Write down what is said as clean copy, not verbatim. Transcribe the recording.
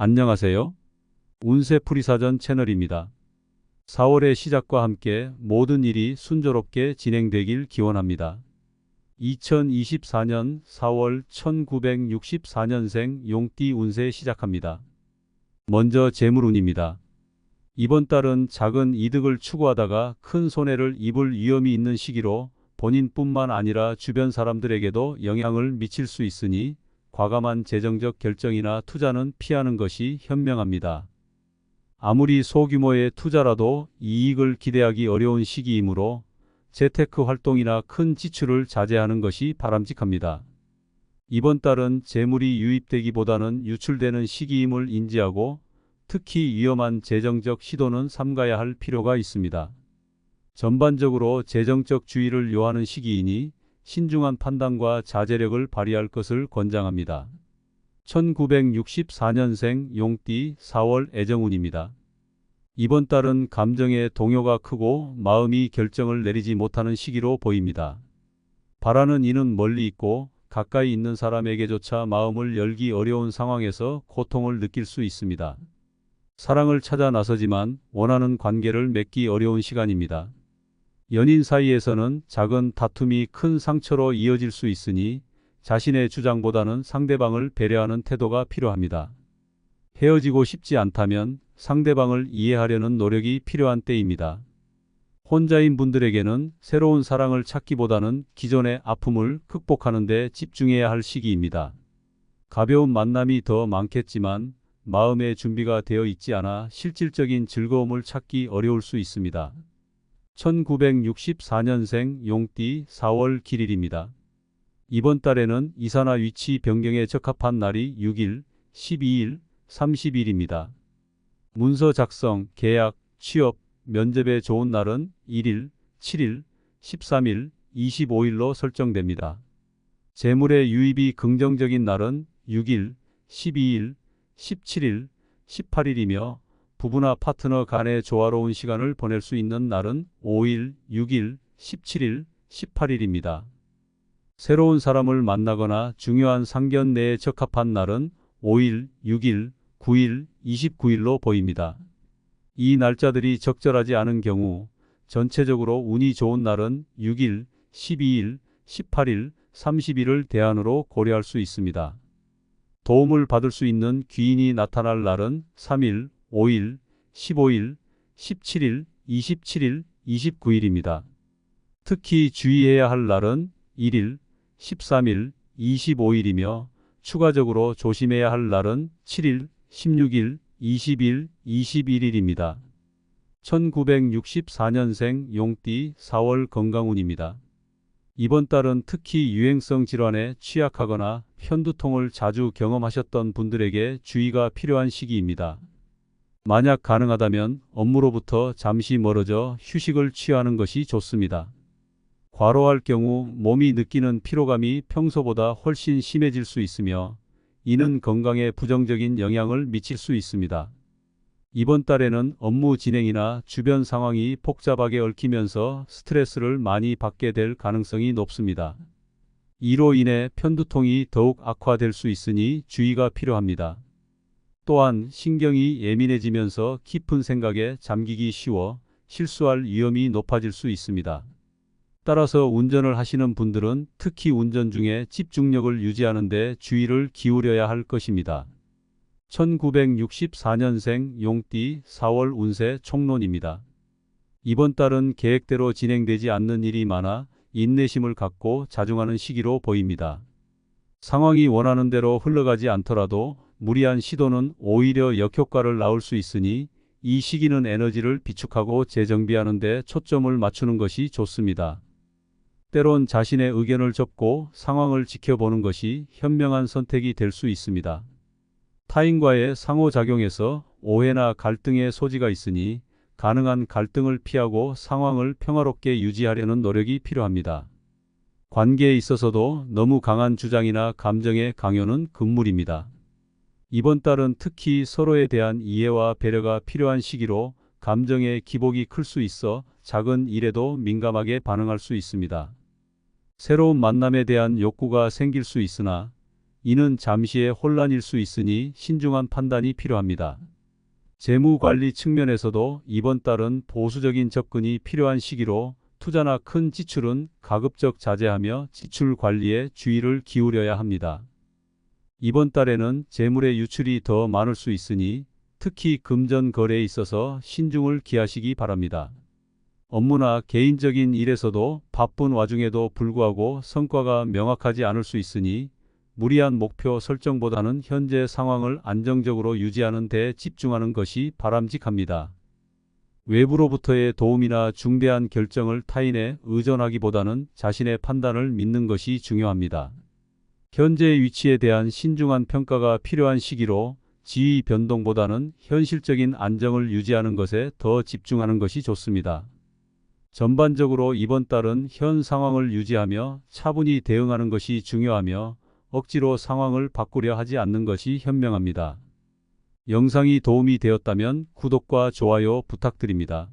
안녕하세요. 운세풀이사전 채널입니다. 4월의 시작과 함께 모든 일이 순조롭게 진행되길 기원합니다. 2024년 4월 1964년생 용띠 운세 시작합니다. 먼저 재물운입니다. 이번 달은 작은 이득을 추구하다가 큰 손해를 입을 위험이 있는 시기로 본인뿐만 아니라 주변 사람들에게도 영향을 미칠 수 있으니 과감한 재정적 결정이나 투자는 피하는 것이 현명합니다. 아무리 소규모의 투자라도 이익을 기대하기 어려운 시기이므로 재테크 활동이나 큰 지출을 자제하는 것이 바람직합니다. 이번 달은 재물이 유입되기보다는 유출되는 시기임을 인지하고 특히 위험한 재정적 시도는 삼가야 할 필요가 있습니다. 전반적으로 재정적 주의를 요하는 시기이니 신중한 판단과 자제력을 발휘할 것을 권장합니다. 1964년생 용띠 4월 애정운입니다. 이번 달은 감정의 동요가 크고 마음이 결정을 내리지 못하는 시기로 보입니다. 바라는 이는 멀리 있고 가까이 있는 사람에게조차 마음을 열기 어려운 상황에서 고통을 느낄 수 있습니다. 사랑을 찾아 나서지만 원하는 관계를 맺기 어려운 시간입니다. 연인 사이에서는 작은 다툼이 큰 상처로 이어질 수 있으니 자신의 주장보다는 상대방을 배려하는 태도가 필요합니다. 헤어지고 싶지 않다면 상대방을 이해하려는 노력이 필요한 때입니다. 혼자인 분들에게는 새로운 사랑을 찾기보다는 기존의 아픔을 극복하는 데 집중해야 할 시기입니다. 가벼운 만남이 더 많겠지만 마음의 준비가 되어 있지 않아 실질적인 즐거움을 찾기 어려울 수 있습니다. 1964년생 용띠 4월 길일입니다. 이번 달에는 이사나 위치 변경에 적합한 날이 6일, 12일, 30일입니다. 문서 작성, 계약, 취업, 면접에 좋은 날은 1일, 7일, 13일, 25일로 설정됩니다. 재물의 유입이 긍정적인 날은 6일, 12일, 17일, 18일이며 부부나 파트너 간의 조화로운 시간을 보낼 수 있는 날은 5일, 6일, 17일, 18일입니다. 새로운 사람을 만나거나 중요한 상견 내에 적합한 날은 5일, 6일, 9일, 29일로 보입니다. 이 날짜들이 적절하지 않은 경우 전체적으로 운이 좋은 날은 6일, 12일, 18일, 30일을 대안으로 고려할 수 있습니다. 도움을 받을 수 있는 귀인이 나타날 날은 3일, 5일, 15일, 17일, 27일, 29일입니다. 특히 주의해야 할 날은 1일, 13일, 25일이며 추가적으로 조심해야 할 날은 7일, 16일, 20일, 21일입니다. 1964년생 용띠 4월 건강운입니다. 이번 달은 특히 유행성 질환에 취약하거나 편두통을 자주 경험하셨던 분들에게 주의가 필요한 시기입니다. 만약 가능하다면 업무로부터 잠시 멀어져 휴식을 취하는 것이 좋습니다. 과로할 경우 몸이 느끼는 피로감이 평소보다 훨씬 심해질 수 있으며 이는 건강에 부정적인 영향을 미칠 수 있습니다. 이번 달에는 업무 진행이나 주변 상황이 복잡하게 얽히면서 스트레스를 많이 받게 될 가능성이 높습니다. 이로 인해 편두통이 더욱 악화될 수 있으니 주의가 필요합니다. 또한 신경이 예민해지면서 깊은 생각에 잠기기 쉬워 실수할 위험이 높아질 수 있습니다. 따라서 운전을 하시는 분들은 특히 운전 중에 집중력을 유지하는 데 주의를 기울여야 할 것입니다. 1964년생 용띠 4월 운세 총론입니다. 이번 달은 계획대로 진행되지 않는 일이 많아 인내심을 갖고 자중하는 시기로 보입니다. 상황이 원하는 대로 흘러가지 않더라도 무리한 시도는 오히려 역효과를 낳을 수 있으니 이 시기는 에너지를 비축하고 재정비하는 데 초점을 맞추는 것이 좋습니다. 때론 자신의 의견을 접고 상황을 지켜보는 것이 현명한 선택이 될 수 있습니다. 타인과의 상호작용에서 오해나 갈등의 소지가 있으니 가능한 갈등을 피하고 상황을 평화롭게 유지하려는 노력이 필요합니다. 관계에 있어서도 너무 강한 주장이나 감정의 강요는 금물입니다. 이번 달은 특히 서로에 대한 이해와 배려가 필요한 시기로 감정의 기복이 클 수 있어 작은 일에도 민감하게 반응할 수 있습니다. 새로운 만남에 대한 욕구가 생길 수 있으나 이는 잠시의 혼란일 수 있으니 신중한 판단이 필요합니다. 재무 관리 측면에서도 이번 달은 보수적인 접근이 필요한 시기로 투자나 큰 지출은 가급적 자제하며 지출 관리에 주의를 기울여야 합니다. 이번 달에는 재물의 유출이 더 많을 수 있으니 특히 금전 거래에 있어서 신중을 기하시기 바랍니다. 업무나 개인적인 일에서도 바쁜 와중에도 불구하고 성과가 명확하지 않을 수 있으니 무리한 목표 설정보다는 현재 상황을 안정적으로 유지하는 데 집중하는 것이 바람직합니다. 외부로부터의 도움이나 중대한 결정을 타인에 의존하기보다는 자신의 판단을 믿는 것이 중요합니다. 현재의 위치에 대한 신중한 평가가 필요한 시기로 지위 변동보다는 현실적인 안정을 유지하는 것에 더 집중하는 것이 좋습니다. 전반적으로 이번 달은 현 상황을 유지하며 차분히 대응하는 것이 중요하며 억지로 상황을 바꾸려 하지 않는 것이 현명합니다. 영상이 도움이 되었다면 구독과 좋아요 부탁드립니다.